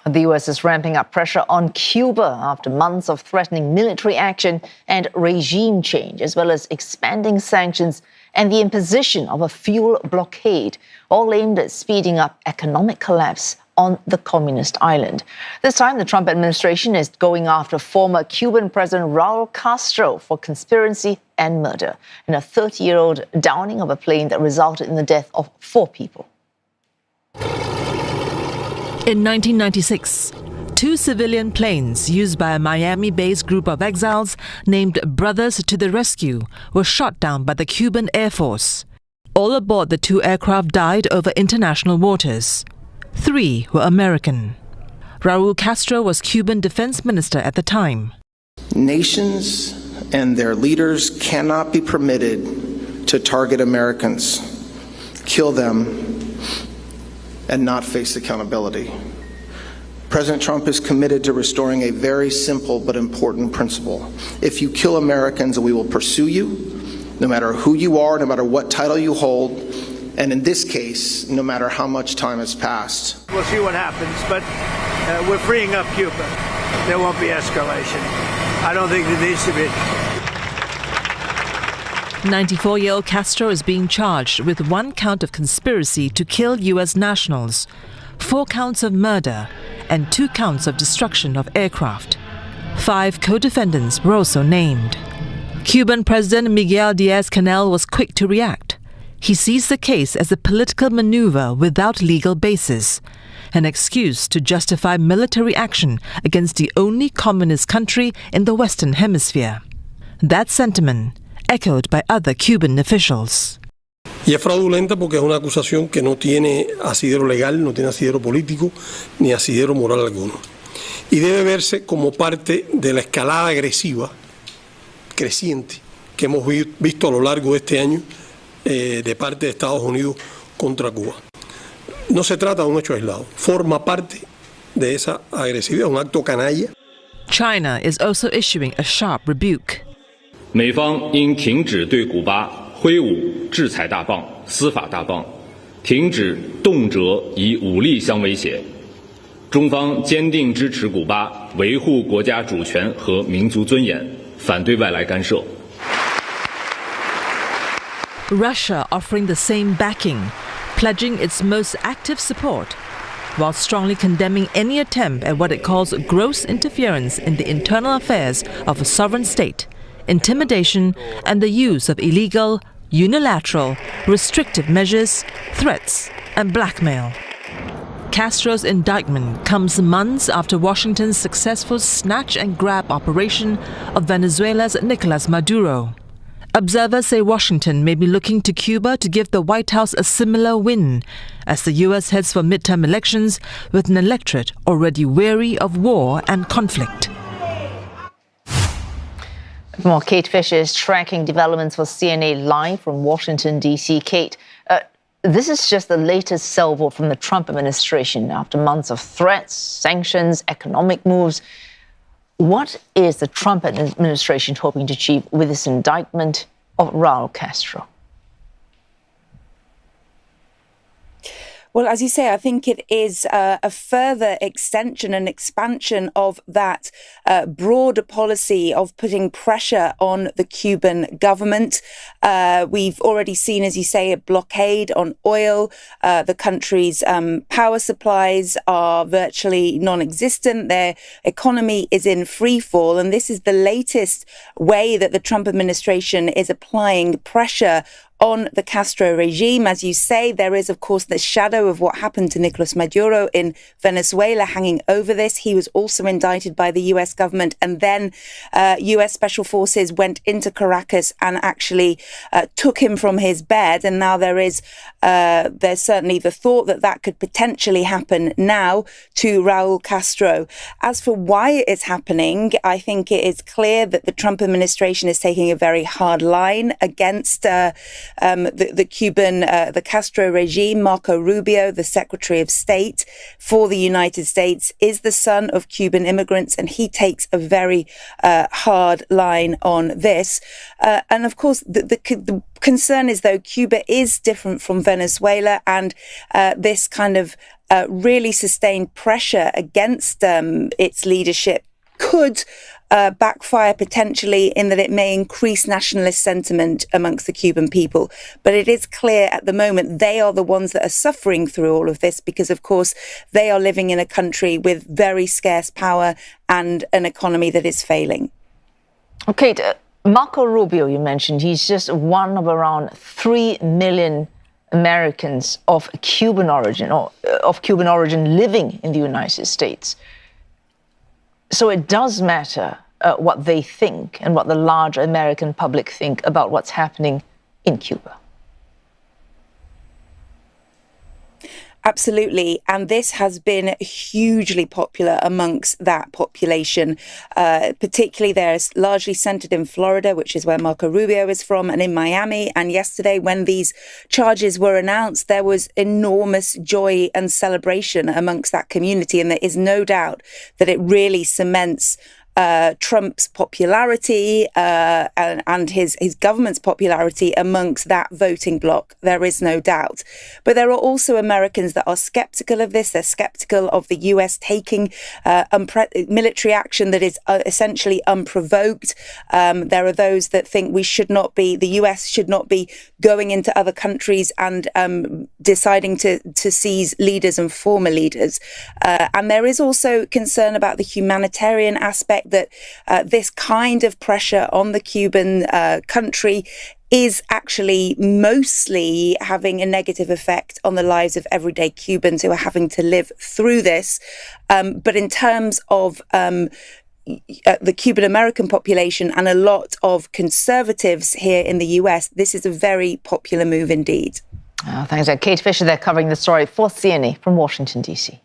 The US is ramping up pressure on Cuba after months of threatening military action and regime change, as well as expanding sanctions and the imposition of a fuel blockade, all aimed at speeding up economic collapse on the communist island. This time, the Trump administration is going after former Cuban President Raul Castro for conspiracy and murder in a 30-year-old downing of a plane that resulted in the death of 4 people. In 1996, 2 civilian planes used by a Miami-based group of exiles named Brothers to the Rescue were shot down by the Cuban Air Force. All aboard the 2 aircraft died over international waters. 3 were American. Raul Castro was Cuban defense minister at the time. Nations and their leaders cannot be permitted to target Americans, kill them, and not face accountability. President Trump is committed to restoring a very simple but important principle. If you kill Americans, we will pursue you, no matter who you are, no matter what title you hold, and in this case, no matter how much time has passed. We'll see what happens, but we're freeing up Cuba. There won't be escalation. I don't think there needs to be. 94-year-old Castro is being charged with 1 count of conspiracy to kill U.S. nationals, 4 counts of murder, and 2 counts of destruction of aircraft. 5 co-defendants were also named. Cuban President Miguel Diaz-Canel was quick to react. He sees the case as a political maneuver without legal basis, an excuse to justify military action against the only communist country in the Western Hemisphere. That sentiment echoed by other Cuban officials. Y es fraudulenta porque es una acusación que no tiene asidero legal, no tiene asidero político, ni asidero moral alguno. Y debe verse como parte de la escalada agresiva creciente que hemos visto a lo largo de este año de parte de Estados Unidos contra Cuba. No se trata de un hecho aislado, forma parte de esa agresividad, un acto canalla. China is also issuing a sharp rebuke. 美方应停止对古巴挥舞制裁大棒、司法大棒，停止动辄以武力相威胁。中方坚定支持古巴维护国家主权和民族尊严，反对外来干涉。 Russia offering the same backing, pledging its most active support, while strongly condemning any attempt at what it calls gross interference in the internal affairs of a sovereign state, intimidation, and the use of illegal, unilateral, restrictive measures, threats, and blackmail. Castro's indictment comes months after Washington's successful snatch-and-grab operation of Venezuela's Nicolas Maduro. Observers say Washington may be looking to Cuba to give the White House a similar win as the U.S. heads for midterm elections with an electorate already weary of war and conflict. More Kate Fisher is tracking developments for CNA Live from Washington, D.C. Kate, this is just the latest salvo from the Trump administration after months of threats, sanctions, economic moves. What is the Trump administration hoping to achieve with this indictment of Raul Castro? Well, as you say, I think it is a further extension and expansion of that broader policy of putting pressure on the Cuban government. We've already seen, as you say, a blockade on oil. The country's power supplies are virtually non-existent. Their economy is in free fall. And this is the latest way that the Trump administration is applying pressure on the Castro regime. As you say, there is, of course, the shadow of what happened to Nicolas Maduro in Venezuela hanging over this. He was also indicted by the US government, and then US special forces went into Caracas and actually took him from his bed. And now there's certainly the thought that that could potentially happen now to Raul Castro. As for why it's happening, I think it is clear that the Trump administration is taking a very hard line against the Cuban, the Castro regime. Marco Rubio, the Secretary of State for the United States, is the son of Cuban immigrants, and he takes a very hard line on this. And of course, the concern is, though, Cuba is different from Venezuela, and this kind of really sustained pressure against its leadership could backfire potentially in that it may increase nationalist sentiment amongst the Cuban people. But it is clear at the moment they are the ones that are suffering through all of this because, of course, they are living in a country with very scarce power and an economy that is failing. Okay, Marco Rubio, you mentioned, he's just one of around 3 million Americans of Cuban origin living in the United States. So it does matter what they think and what the large American public think about what's happening in Cuba. Absolutely. And this has been hugely popular amongst that population. Particularly they're largely centered in Florida, which is where Marco Rubio is from, and in Miami. And yesterday, when these charges were announced, there was enormous joy and celebration amongst that community. And there is no doubt that it really cements Trump's popularity and his government's popularity amongst that voting bloc. There is no doubt. But there are also Americans that are skeptical of this. They're skeptical of the US taking military action that is essentially unprovoked. There are those that think the US should not be going into other countries and deciding to seize leaders and former leaders. And there is also concern about the humanitarian aspect, that this kind of pressure on the Cuban country is actually mostly having a negative effect on the lives of everyday Cubans who are having to live through this. But in terms of the Cuban American population and a lot of conservatives here in the US, this is a very popular move indeed. Thanks. Kate Fisher there covering the story for CNA from Washington, D.C.